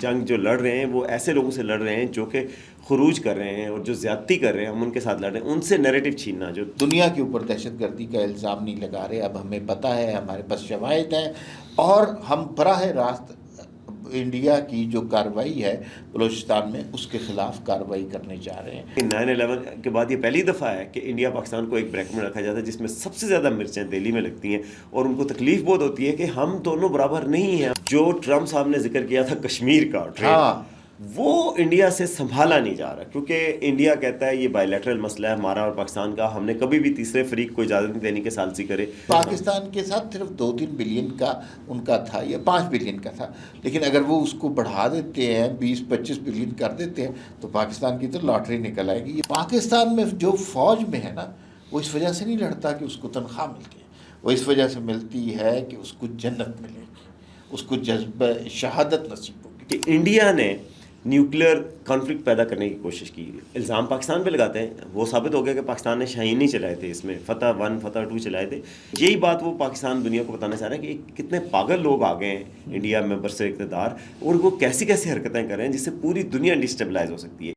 جنگ جو لڑ رہے ہیں وہ ایسے لوگوں سے لڑ رہے ہیں جو کہ خروج کر رہے ہیں اور جو زیادتی کر رہے ہیں، ہم ان کے ساتھ لڑ رہے ہیں، ان سے نیریٹو چھیننا. جو دنیا کے اوپر دہشت گردی کا الزام نہیں لگا رہے، اب ہمیں پتہ ہے، ہمارے پاس شواہد ہیں، اور ہم براہ راست انڈیا کی جو کارروائی ہے بلوچستان میں اس کے خلاف کارروائی کرنے جا رہے ہیں. 9/11 کے بعد یہ پہلی دفعہ ہے کہ انڈیا پاکستان کو ایک بریک میں رکھا جاتا ہے جس میں سب سے زیادہ مرچیں دہلی میں لگتی ہیں، اور ان کو تکلیف بہت ہوتی ہے کہ ہم دونوں برابر نہیں ہیں. جو ٹرمپ صاحب نے ذکر کیا تھا کشمیر کا ٹریڈ، ہاں، وہ انڈیا سے سنبھالا نہیں جا رہا، کیونکہ انڈیا کہتا ہے یہ بائی لیٹرل مسئلہ ہے ہمارا اور پاکستان کا، ہم نے کبھی بھی تیسرے فریق کو اجازت نہیں دینی کہ ثالثی کرے. پاکستان کے ساتھ صرف 2-3 بلین کا ان کا تھا یا 5 بلین کا تھا، لیکن اگر وہ اس کو بڑھا دیتے ہیں 20-25 بلین کر دیتے ہیں تو پاکستان کی تو لاٹری نکل آئے گی. پاکستان میں جو فوج میں ہے نا، وہ اس وجہ سے نہیں لڑتا کہ اس کو تنخواہ ملتی ہے، وہ اس وجہ سے ملتی ہے کہ اس کو جنت ملے گی، اس کو جذبہ شہادت نصیب ہوگی. کہ انڈیا نے نیوکلیئر کانفلکٹ پیدا کرنے کی کوشش کی. الزام پاکستان پہ لگاتے ہیں، وہ ثابت ہو گیا کہ پاکستان نے شاہین نہیں چلائے تھے، اس میں فتح 1 فتح 2 چلائے تھے. یہی بات وہ پاکستان دنیا کو بتانا چاہ رہا ہے کہ کتنے پاگل لوگ آ گئے ہیں انڈیا میں برسر اقتدار، اور وہ کیسی کیسی حرکتیں کر رہے ہیں جس سے پوری دنیا ڈسٹیبلائز ہو سکتی ہے.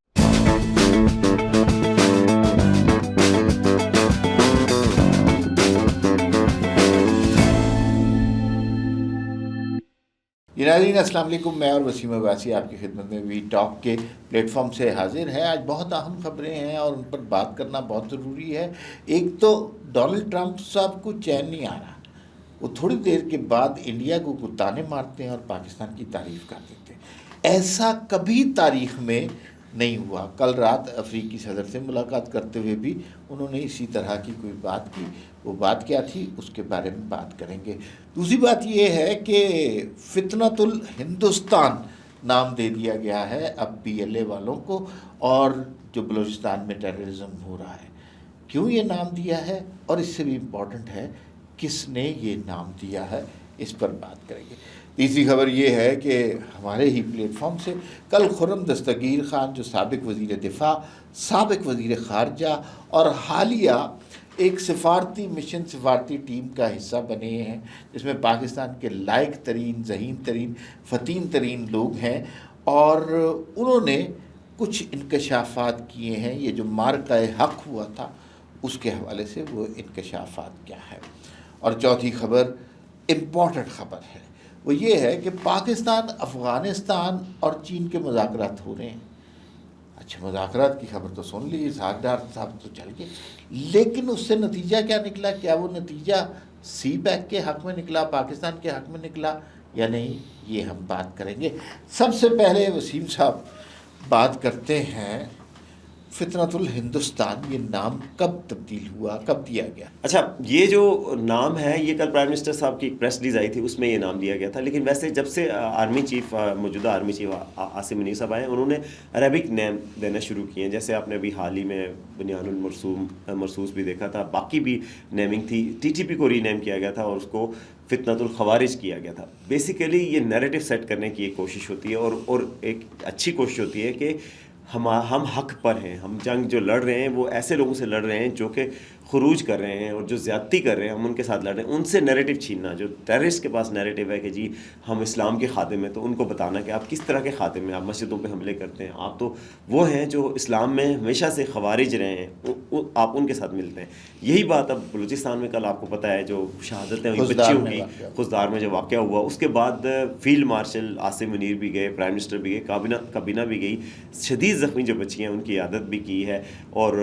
ناظرین السلام علیکم، میں اور وسیم عباسی آپ کی خدمت میں وی ٹاک کے پلیٹ فارم سے حاضر ہیں. آج بہت اہم خبریں ہیں اور ان پر بات کرنا بہت ضروری ہے. ایک تو ڈونلڈ ٹرمپ صاحب کو چین نہیں آ رہا، وہ تھوڑی دیر کے بعد انڈیا کو تانے مارتے ہیں اور پاکستان کی تعریف کر دیتے ہیں. ایسا کبھی تاریخ میں نہیں ہوا. کل رات افریقی صدر سے ملاقات کرتے ہوئے بھی انہوں نے اسی طرح کی کوئی بات کی. وہ بات کیا تھی اس کے بارے میں بات کریں گے. دوسری بات یہ ہے کہ فتنۃ الہندوستان نام دے دیا گیا ہے اب PLA والوں کو، اور جو بلوچستان میں ٹیررزم ہو رہا ہے. کیوں یہ نام دیا ہے، اور اس سے بھی امپورٹنٹ ہے کس نے یہ نام دیا ہے، اس پر بات کریں گے. تیسری خبر یہ ہے کہ ہمارے ہی پلیٹ فارم سے کل خرم دستگیر خان، جو سابق وزیر دفاع، سابق وزیر خارجہ اور حالیہ ایک سفارتی مشن، سفارتی ٹیم کا حصہ بنے ہیں، جس میں پاکستان کے لائق ترین، ذہین ترین، فتین ترین لوگ ہیں، اور انہوں نے کچھ انکشافات کیے ہیں. یہ جو معرکہ حق ہوا تھا اس کے حوالے سے وہ انکشافات کیا ہے. اور چوتھی خبر امپورٹنٹ خبر ہے، وہ یہ ہے کہ پاکستان، افغانستان اور چین کے مذاکرات ہو رہے ہیں. اچھا، مذاکرات کی خبر تو سن لی، اسحاق ڈار صاحب تو چل گئے، لیکن اس سے نتیجہ کیا نکلا؟ کیا وہ نتیجہ سی پیک کے حق میں نکلا، پاکستان کے حق میں نکلا یا نہیں؟ یہ ہم بات کریں گے. سب سے پہلے وسیم صاحب بات کرتے ہیں فتنۃ الہندوستان. یہ نام کب تبدیل ہوا، کب دیا گیا؟ اچھا، یہ جو نام ہے یہ کل پرائم منسٹر صاحب کی پریس ریلیز آئی تھی، اس میں یہ نام دیا گیا تھا. لیکن ویسے جب سے آرمی چیف، موجودہ آرمی چیف عاصم منیر صاحب آئے، انہوں نے عربک نیم دینا شروع کیے ہیں. جیسے آپ نے ابھی حال ہی میں بنیان المرصوص بھی دیکھا تھا، باقی بھی نیمنگ تھی. TTP کو ری نیم کیا گیا تھا اور اس کو فتنۃ الخوارج کیا گیا تھا. بیسیکلی یہ نیریٹو سیٹ کرنے کی ایک کوشش ہوتی ہے، اور ایک اچھی کوشش ہوتی ہے کہ ہم حق پر ہیں. ہم جنگ جو لڑ رہے ہیں وہ ایسے لوگوں سے لڑ رہے ہیں جو کہ خروج کر رہے ہیں اور جو زیادتی کر رہے ہیں، ہم ان کے ساتھ لڑ رہے ہیں. ان سے نیریٹو چھیننا. جو ٹیررسٹ کے پاس نیریٹو ہے کہ جی ہم اسلام کے خادم ہیں، تو ان کو بتانا کہ آپ کس طرح کے خادم ہیں. آپ مسجدوں پہ حملے کرتے ہیں، آپ تو وہ ہیں جو اسلام میں ہمیشہ سے خوارج رہے ہیں، آپ ان کے ساتھ ملتے ہیں. یہی بات اب بلوچستان میں کل آپ کو پتہ ہے جو شہادتیں ہوئی بچیوں کی، خزدار میں جو واقعہ ہوا، اس کے بعد فیلڈ مارشل عاصم منیر بھی گئے، پرائم منسٹر بھی گئے، کابینہ بھی گئی. شدید زخمی جو بچی ہیں ان کی عیادت بھی کی ہے، اور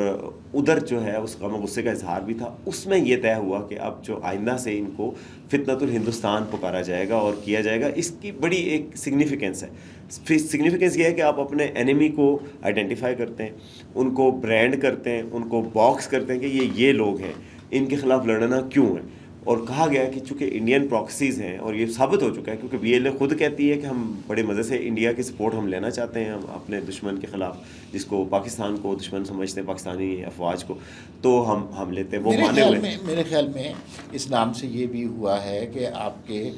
ادھر جو ہے اس غم و غصے کا اظہار بھی تھا. اس میں یہ طے ہوا کہ اب جو آئندہ سے ان کو فتنۃ الہندوستان پکارا جائے گا اور کیا جائے گا. اس کی بڑی ایک سگنیفیکنس ہے. سگنیفیکنس یہ ہے کہ آپ اپنے اینیمی کو آئیڈینٹیفائی کرتے ہیں، ان کو برانڈ کرتے ہیں، ان کو باکس کرتے ہیں کہ یہ لوگ ہیں، ان کے خلاف لڑنا کیوں ہے. اور کہا گیا کہ چونکہ انڈین پراکسیز ہیں، اور یہ ثابت ہو چکا ہے کیونکہ BLA خود کہتی ہے کہ ہم بڑے مزے سے انڈیا کی سپورٹ ہم لینا چاہتے ہیں ہم اپنے دشمن کے خلاف، جس کو پاکستان کو دشمن سمجھتے ہیں، پاکستانی افواج کو، تو ہم لیتے ہیں. وہ مانے ہوئے. میرے خیال میں اس نام سے یہ بھی ہوا ہے کہ آپ کے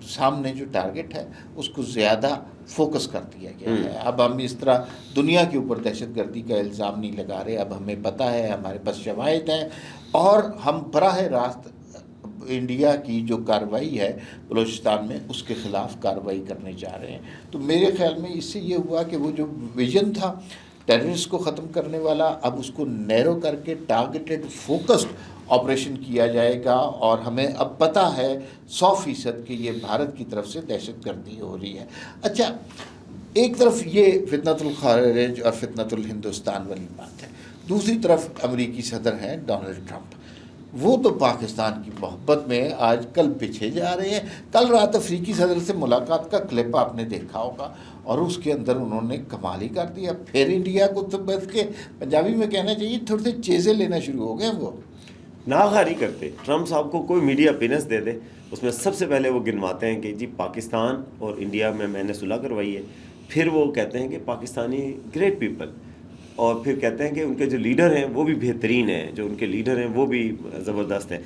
سامنے جو ٹارگٹ ہے اس کو زیادہ فوکس کر دیا گیا ہے. اب ہم اس طرح دنیا کے اوپر دہشت گردی کا الزام نہیں لگا رہے، اب ہمیں پتہ ہے، ہمارے پاس شواہد ہیں، اور ہم براہ راست انڈیا کی جو کارروائی ہے بلوچستان میں اس کے خلاف کارروائی کرنے جا رہے ہیں. تو میرے خیال میں اس سے یہ ہوا کہ وہ جو ویژن تھا ٹیررسٹ کو ختم کرنے والا، اب اس کو نیرو کر کے ٹارگیٹڈ فوکسڈ آپریشن کیا جائے گا. اور ہمیں اب پتہ ہے 100% کہ یہ بھارت کی طرف سے دہشت گردی ہو رہی ہے. اچھا، ایک طرف یہ فتنۃ الخارج اور فتنۃ الہندوستان والی بات ہے، دوسری طرف امریکی صدر ہیں ڈونلڈ ٹرمپ. وہ تو پاکستان کی محبت میں آج کل پیچھے جا رہے ہیں. کل رات افریقی صدر سے ملاقات کا کلپ آپ نے دیکھا ہوگا، اور اس کے اندر انہوں نے کمال ہی کر دیا. پھر انڈیا کو تو بس کے پنجابی میں کہنا چاہیے تھوڑے سے چیزیں لینا شروع ہو گئے ہیں. وہ ناغاری کرتے ٹرمپ صاحب کو کوئی میڈیا اپیرنس دے دے، اس میں سب سے پہلے وہ گنواتے ہیں کہ جی پاکستان اور انڈیا میں نے صلح کروائی ہے. پھر وہ کہتے ہیں کہ پاکستانی گریٹ پیپل، اور پھر کہتے ہیں کہ ان کے جو لیڈر ہیں وہ بھی بہترین ہیں، جو ان کے لیڈر ہیں وہ بھی زبردست ہیں،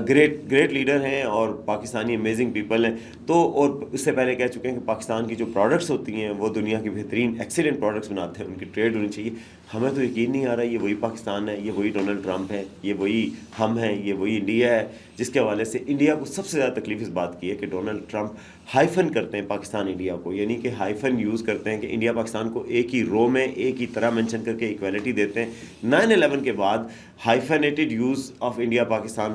گریٹ لیڈر ہیں اور پاکستانی امیزنگ پیپل ہیں. تو اور اس سے پہلے کہہ چکے ہیں کہ پاکستان کی جو پروڈکٹس ہوتی ہیں وہ دنیا کی بہترین ایکسیلنٹ پروڈکٹس بناتے ہیں، ان کی ٹریڈ ہونی چاہیے. ہمیں تو یقین نہیں آ رہا یہ وہی پاکستان ہے، یہ وہی ڈونلڈ ٹرمپ ہے، یہ وہی ہم ہیں، یہ وہی انڈیا ہے. جس کے حوالے سے انڈیا کو سب سے زیادہ تکلیف اس بات کی ہے کہ ڈونلڈ ٹرمپ ہائفن کرتے ہیں پاکستان انڈیا کو، یعنی کہ ہائفن یوز کرتے ہیں کہ انڈیا پاکستان کو ایک ہی رو میں ایک ہی طرح مینشن کر کے ایکویلٹی دیتے ہیں. 9/11 کے بعد hyphenated use of India Pakistan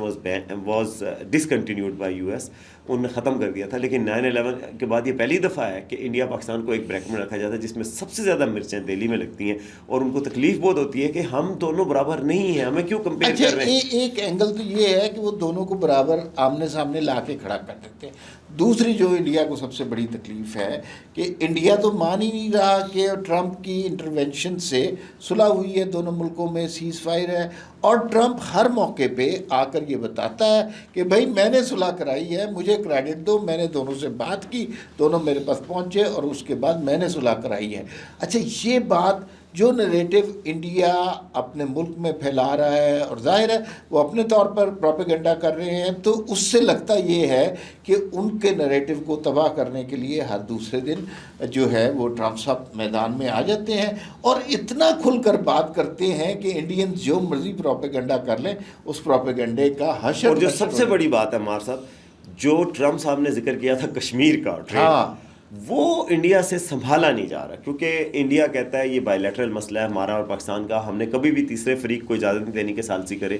was discontinued by U S, انہوں نے ختم کر دیا تھا. لیکن 9/11 کے بعد یہ پہلی دفعہ ہے کہ انڈیا پاکستان کو ایک بریک میں رکھا جاتا ہے جس میں سب سے زیادہ مرچیں دہلی میں لگتی ہیں، اور ان کو تکلیف بہت ہوتی ہے کہ ہم دونوں برابر نہیں ہیں، ہمیں کیوں کمپیئر کر رہے ہیں. ایک اینگل تو یہ ہے کہ وہ دونوں کو برابر آمنے سامنے لا کے کھڑا کر دیتے ہیں. دوسری جو انڈیا کو سب سے بڑی تکلیف ہے کہ انڈیا تو مان ہی نہیں رہا کہ ٹرمپ کی انٹرونشن سے صلح ہوئی ہے، دونوں ملکوں میں سیز فائر ہے. اور ٹرمپ ہر موقع پہ آ کر یہ بتاتا ہے کہ بھائی میں نے صلح کرائی ہے، مجھے کریڈٹ دو، میں نے دونوں سے بات کی، دونوں میرے پاس پہنچے اور اس کے بعد میں نے صلح کرائی ہے. اچھا، یہ بات جو نریٹو انڈیا اپنے ملک میں پھیلا رہا ہے، اور ظاہر ہے وہ اپنے طور پر پروپیگنڈا کر رہے ہیں، تو اس سے لگتا یہ ہے کہ ان کے نریٹو کو تباہ کرنے کے لیے ہر دوسرے دن جو ہے وہ ٹرمپ صاحب میدان میں آ جاتے ہیں اور اتنا کھل کر بات کرتے ہیں کہ انڈینز جو مرضی پروپیگنڈا کر لیں، اس پروپیگنڈے کا حشر. اور جو سب سے بڑی بات ہے مار صاحب، جو ٹرمپ صاحب نے ذکر کیا تھا کشمیر کا ٹریڈ، وہ انڈیا سے سنبھالا نہیں جا رہا، کیونکہ انڈیا کہتا ہے یہ بائی لیٹرل مسئلہ ہے ہمارا اور پاکستان کا، ہم نے کبھی بھی تیسرے فریق کو اجازت نہیں دینی کہ ثالثی کرے.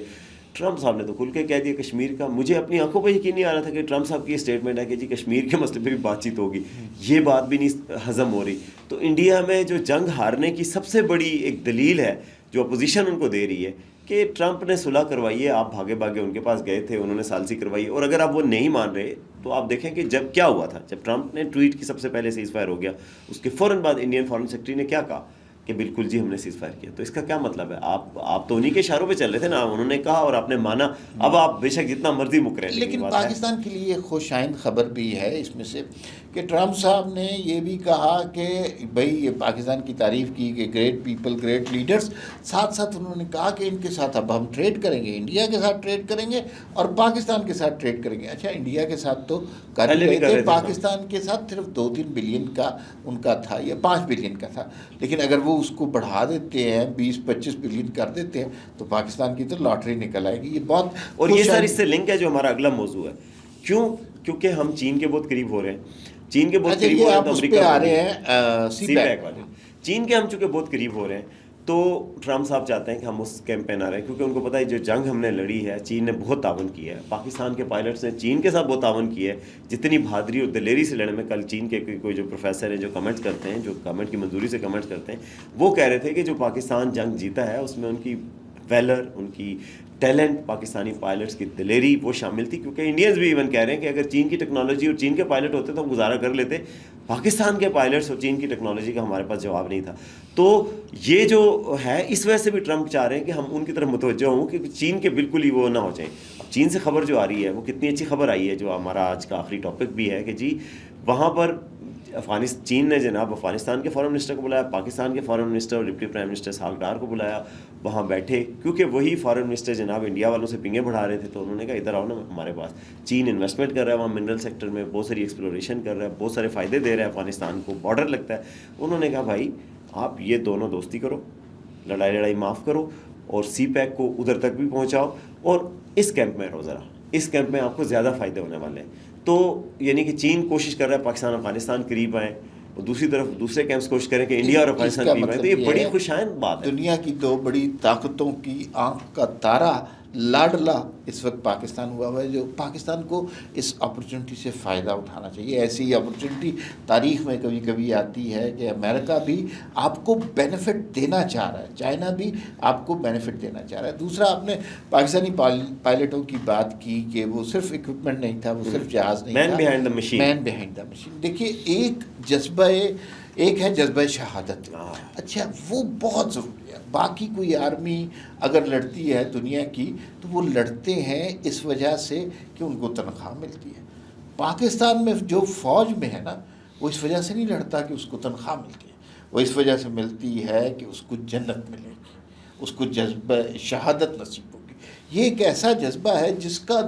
ٹرمپ صاحب نے تو کھل کے کہہ دیا کشمیر کا. مجھے اپنی آنکھوں پہ یقین نہیں آ رہا تھا کہ ٹرمپ صاحب کی یہ اسٹیٹمنٹ ہے کہ جی کشمیر کے مسئلے پہ بھی بات چیت ہوگی، یہ بات بھی نہیں ہضم ہو رہی. تو انڈیا میں جو جنگ ہارنے کی سب سے بڑی ایک دلیل ہے جو اپوزیشن ان کو دے رہی ہے کہ ٹرمپ نے صلح کروائی ہے، آپ بھاگے بھاگے ان کے پاس گئے تھے، انہوں نے ثالثی کروائی. اور اگر آپ وہ نہیں مان رہے تو آپ دیکھیں کہ جب کیا ہوا تھا، جب ٹرمپ نے ٹویٹ کی سب سے پہلے سیز فائر ہو گیا، اس کے فوراً بعد انڈین فارن سیکرٹری نے کیا کہا کہ بالکل جی ہم نے سیز فائر کیا. تو اس کا کیا مطلب ہے؟ آپ تو انہی کے اشاروں پہ چل رہے تھے نا، انہوں نے کہا اور آپ نے مانا. اب آپ بے شک جتنا مرضی مکریں، لیکن پاکستان کے لیے خوش آئند خبر بھی ہے اس میں سے کہ ٹرمپ صاحب نے یہ بھی کہا کہ بھئی یہ پاکستان کی تعریف کی کہ گریٹ پیپل، گریٹ لیڈرز، ساتھ ساتھ انہوں نے کہا کہ ان کے ساتھ اب ہم ٹریڈ کریں گے، انڈیا کے ساتھ ٹریڈ کریں گے اور پاکستان کے ساتھ ٹریڈ کریں گے. اچھا، انڈیا کے ساتھ تو کر رہے تھے، پاکستان کے ساتھ صرف 2-3 بلین کا ان کا تھا یا 5 بلین کا تھا، لیکن اگر وہ اس کو بڑھا دیتے ہیں 20-25 بلین کر دیتے ہیں تو پاکستان کی تو لاٹری نکل آئے گی. یہ بہت، اور یہ سر اس سے لنک ہے جو ہمارا اگلا موضوع ہے. کیونکہ ہم چین کے بہت قریب ہو رہے ہیں، چین کے بہت قریب ہو رہے ہیں تو امریکہ آ رہے ہیں سی پیک والے، چین کے ہم چونکہ بہت قریب ہو رہے ہیں تو ٹرمپ صاحب چاہتے ہیں کہ ہم اس کیمپین آ رہے ہیں، کیونکہ ان کو پتہ ہے جو جنگ ہم نے لڑی ہے چین نے بہت تعاون کیا ہے، پاکستان کے پائلٹس نے چین کے ساتھ بہت تعاون کیا ہے. جتنی بہادری اور دلیری سے لڑنے میں، کل چین کے کوئی جو پروفیسر ہیں جو کمنٹس کرتے ہیں، جو گورنمنٹ کی منظوری سے کمنٹس کرتے ہیں، وہ کہہ رہے تھے کہ جو پاکستان جنگ جیتا ہے اس میں ان کی ویلر، ان کی ٹیلنٹ، پاکستانی پائلٹس کی دلیری وہ شامل تھی. کیونکہ انڈینز بھی ایون کہہ رہے ہیں کہ اگر چین کی ٹیکنالوجی اور چین کے پائلٹ ہوتے تو ہم گزارا کر لیتے، پاکستان کے پائلٹس اور چین کی ٹیکنالوجی کا ہمارے پاس جواب نہیں تھا. تو یہ جو ہے اس وجہ سے بھی ٹرمپ چاہ رہے ہیں کہ ہم ان کی طرف متوجہ ہوں کہ چین کے بالکل ہی وہ نہ ہو جائیں. اب چین سے خبر جو آ رہی ہے وہ کتنی اچھی خبر آئی ہے، جو ہمارا آج کا آخری ٹاپک بھی ہے کہ جی وہاں پر چین نے جناب افغانستان کے فارن منسٹر کو بلایا، پاکستان کے فارن منسٹر اور deputy prime minister Ishaq Dar کو بلایا، وہاں بیٹھے، کیونکہ وہی فارن منسٹر جناب انڈیا والوں سے پنگیں بڑھا رہے تھے. تو انہوں نے کہا ادھر آؤ نا ہمارے پاس، چین انویسٹمنٹ کر رہا ہے وہاں منرل سیکٹر میں، بہت ساری ایکسپلوریشن کر رہا ہے، بہت سارے فائدے دے رہا ہے افغانستان کو، بارڈر لگتا ہے. انہوں نے کہا بھائی آپ یہ دونوں دوستی کرو، لڑائی معاف کرو، اور سی پیک کو ادھر تک بھی پہنچاؤ اور اس کیمپ میں رہو ذرا. اس کیمپ میں آپ کو زیادہ فائدے ہونے والے ہیں. تو یعنی کہ چین کوشش کر رہا ہے پاکستان افغانستان قریب آئیں, اور دوسری طرف دوسرے کیمپس کوشش کریں کہ انڈیا اور افغانستان قریب آئیں. تو یہ بڑی خوشائند بات ہے. دنیا کی دو بڑی طاقتوں کی آنکھ کا تارا لاڈلا اس وقت پاکستان ہوا ہے, جو پاکستان کو اس اپرچونٹی سے فائدہ اٹھانا چاہیے. ایسی اپرچونٹی تاریخ میں کبھی کبھی آتی ہے کہ امریکہ بھی آپ کو بینیفٹ دینا چاہ رہا ہے, چائنا بھی آپ کو بینیفٹ دینا چاہ رہا ہے. دوسرا, آپ نے پاکستانی پائلٹوں کی بات کی کہ وہ صرف اکوپمنٹ نہیں تھا, وہ صرف جہاز نہیں تھا, man behind the machine. Man behind the machine. دیکھیے, ایک ہے جذبہ شہادت. اچھا, وہ بہت ضروری ہے. باقی کوئی آرمی اگر لڑتی ہے دنیا کی تو وہ لڑتے ہیں اس وجہ سے کہ ان کو تنخواہ ملتی ہے. پاکستان میں جو فوج میں ہے نا, وہ اس وجہ سے نہیں لڑتا کہ اس کو تنخواہ ملتی ہے, وہ اس وجہ سے ملتی ہے کہ اس کو جنت ملے گی, اس کو جذبہ شہادت نصیب ہوگی. یہ ایک ایسا جذبہ ہے جس کا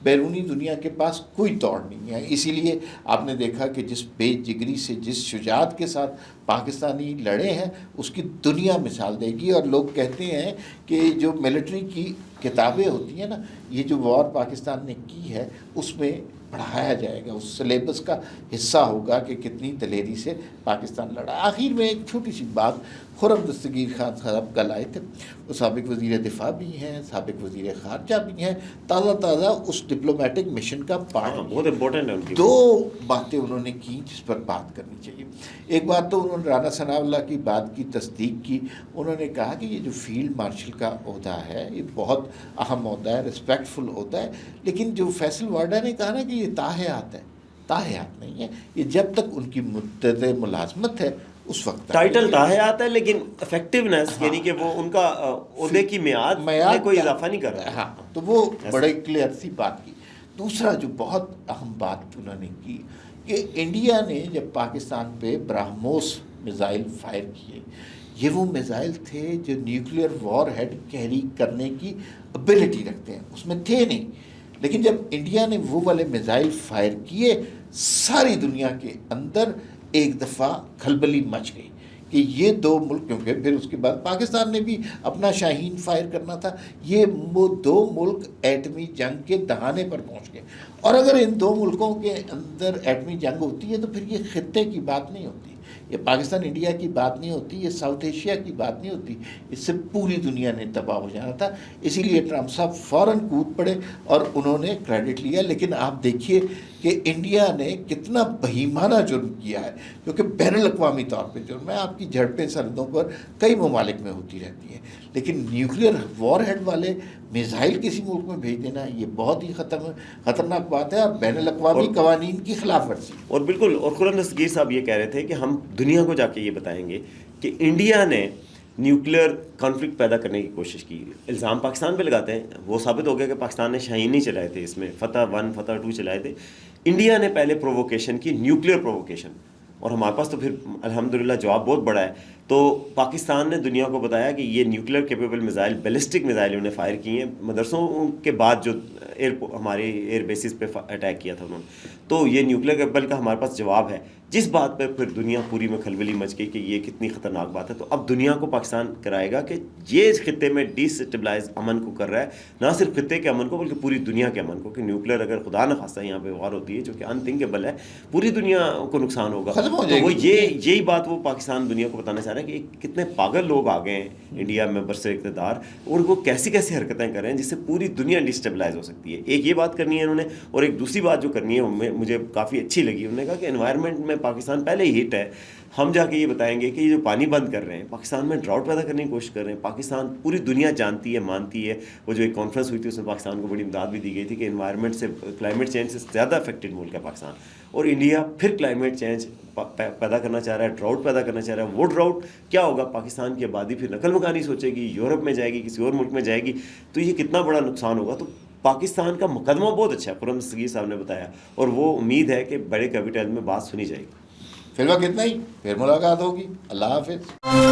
بیرونی دنیا کے پاس کوئی توڑ نہیں ہے. اسی لیے آپ نے دیکھا کہ جس بے جگری سے, جس شجاعت کے ساتھ پاکستانی لڑے ہیں, اس کی دنیا مثال دے گی. اور لوگ کہتے ہیں کہ جو ملٹری کی کتابیں ہوتی ہیں نا, یہ جو وار پاکستان نے کی ہے اس میں پڑھایا جائے گا, اس سلیبس کا حصہ ہوگا کہ کتنی دلیری سے پاکستان لڑا. آخر میں ایک چھوٹی سی بات, خرم دستگیر خان صاحب کل آئے تھے, وہ سابق وزیر دفاع بھی ہیں, سابق وزیر خارجہ بھی ہیں, تازہ اس ڈپلومیٹک مشن کا پارٹ. بہت امپورٹنٹ ہے ان کی. 2 باتیں انہوں نے کی جس پر بات کرنی چاہیے. ایک بات تو انہوں نے رانا ثناء اللہ کی بات کی تصدیق کی. انہوں نے کہا کہ یہ جو فیلڈ مارشل کا عہدہ ہے یہ بہت اہم عہدہ ہے, رسپیکٹفل عہدہ ہے, لیکن جو فیصل وارڈا نے کہا نا کہ یہ تاحیات ہے, تاحیات نہیں ہے, یہ جب تک ان کی مدت ملازمت ہے اس وقت ٹائٹل تاحیات ہے, لیکن افیکٹونیس یعنی کہ وہ ان کا عہدے کی میعاد میں کوئی اضافہ نہیں کر رہا. ہاں, تو وہ بڑے کلیئر سی بات کی. دوسرا جو بہت اہم بات انہوں نے کی کہ انڈیا نے جب پاکستان پہ براہموس میزائل فائر کیے, یہ وہ میزائل تھے جو نیوکلیئر وار ہیڈ کیری کرنے کی ابیلٹی رکھتے ہیں, اس میں تھے نہیں. لیکن جب انڈیا نے وہ والے میزائل فائر کیے, ساری دنیا کے اندر ایک دفعہ کھلبلی مچ گئی کہ یہ 2 ملک, کیونکہ پھر اس کے بعد پاکستان نے بھی اپنا شاہین فائر کرنا تھا, یہ وہ 2 ملک ایٹمی جنگ کے دہانے پر پہنچ گئے. اور اگر ان 2 ملکوں کے اندر ایٹمی جنگ ہوتی ہے تو پھر یہ خطے کی بات نہیں ہوتی, یہ پاکستان انڈیا کی بات نہیں ہوتی, یہ ساؤتھ ایشیا کی بات نہیں ہوتی, اس سے پوری دنیا نے تباہ ہو جانا تھا. اسی لیے ٹرمپ صاحب فوراً کود پڑے اور انہوں نے کریڈٹ لیا. لیکن آپ دیکھیے کہ انڈیا نے کتنا بہیمانہ جرم کیا ہے, کیونکہ بین الاقوامی طور پہ جرم ہے. آپ کی جھڑپیں سرحدوں پر کئی ممالک میں ہوتی رہتی ہیں, لیکن نیوکلیئر وار ہیڈ والے میزائل کسی ملک میں بھیج دینا یہ بہت ہی خطرناک بات ہے اور بین الاقوامی قوانین کی خلاف ورزی. اور بالکل, اور خرم دستگیر صاحب یہ کہہ رہے تھے کہ ہم دنیا کو جا کے یہ بتائیں گے کہ انڈیا نے نیوکلیئر کانفلکٹ پیدا کرنے کی کوشش کی. الزام پاکستان پہ لگاتے ہیں, وہ ثابت ہو گیا کہ پاکستان نے شاہین نہیں چلائے تھے, اس میں فتح 1 فتح 2 چلائے تھے. انڈیا نے پہلے پرووکیشن کی, نیوکلیئر پرووکیشن, اور ہمارے پاس تو پھر الحمدللہ جواب بہت بڑا ہے. تو پاکستان نے دنیا کو بتایا کہ یہ nuclear capable missile, ballistic missile انہوں نے فائر کی ہیں مدرسوں کے بعد جو ہمارے ایئر بیسز پہ اٹیک کیا تھا انہوں نے. تو یہ نیوکلیئر کیپیبل کا ہمارے پاس جواب ہے, جس بات پہ پھر دنیا پوری میں کھلبلی مچ گئی کہ یہ کتنی خطرناک بات ہے. تو اب دنیا کو پاکستان کرائے گا کہ یہ اس خطے میں ڈی اسٹیبلائز امن کو کر رہا ہے, نہ صرف خطے کے امن کو بلکہ پوری دنیا کے امن کو, کہ نیوکلیئر اگر خدا نہ خواستہ یہاں پہ وار ہوتی ہے جو کہ انتھنکیبل ہے, پوری دنیا کو نقصان ہوگا. تو وہ یہی بات وہ پاکستان دنیا کو بتانا چاہ رہا ہے کہ کتنے پاگل لوگ آ گئے ہیں انڈیا میں برسر اقتدار, اور وہ کیسی کیسی حرکتیں کر رہے ہیں جس سے پوری دنیا ڈسٹیبلائز ہو سکتی ہے. ایک یہ بات کرنی ہے انہوں نے, اور ایک دوسری بات جو کرنی ہے مجھے کافی اچھی لگی, انہوں نے کہا کہ انوائرمنٹ میں پاکستان پہلے ہی ہٹ ہے, ہم جا کے یہ بتائیں گے کہ یہ جو پانی بند کر رہے ہیں پاکستان میں ڈراؤٹ پیدا کرنے کی کوشش کر رہے ہیں. پاکستان پوری دنیا جانتی ہے, مانتی ہے, وہ جو ایک کانفرنس ہوئی تھی اس میں پاکستان کو بڑی امداد بھی دی گئی تھی کہ انوائرمنٹ سے, کلائمیٹ چینج سے زیادہ افیکٹڈ ملک ہے پاکستان, اور انڈیا پھر کلائمیٹ چینج پیدا کرنا چاہ رہا ہے, ڈراؤٹ پیدا کرنا چاہ رہا ہے. وہ ڈراؤٹ کیا ہوگا, پاکستان کی آبادی پھر نقل مکانی سوچے گی, یورپ میں جائے گی, کسی اور ملک میں جائے گی, تو یہ کتنا بڑا نقصان ہوگا. تو پاکستان کا مقدمہ بہت اچھا ہے, خرم دستگیر صاحب نے بتایا, اور وہ امید ہے کہ بڑے کیپٹل میں بات سنی جائے گی. فی الوقت اتنا ہی, پھر ملاقات ہوگی. اللہ حافظ.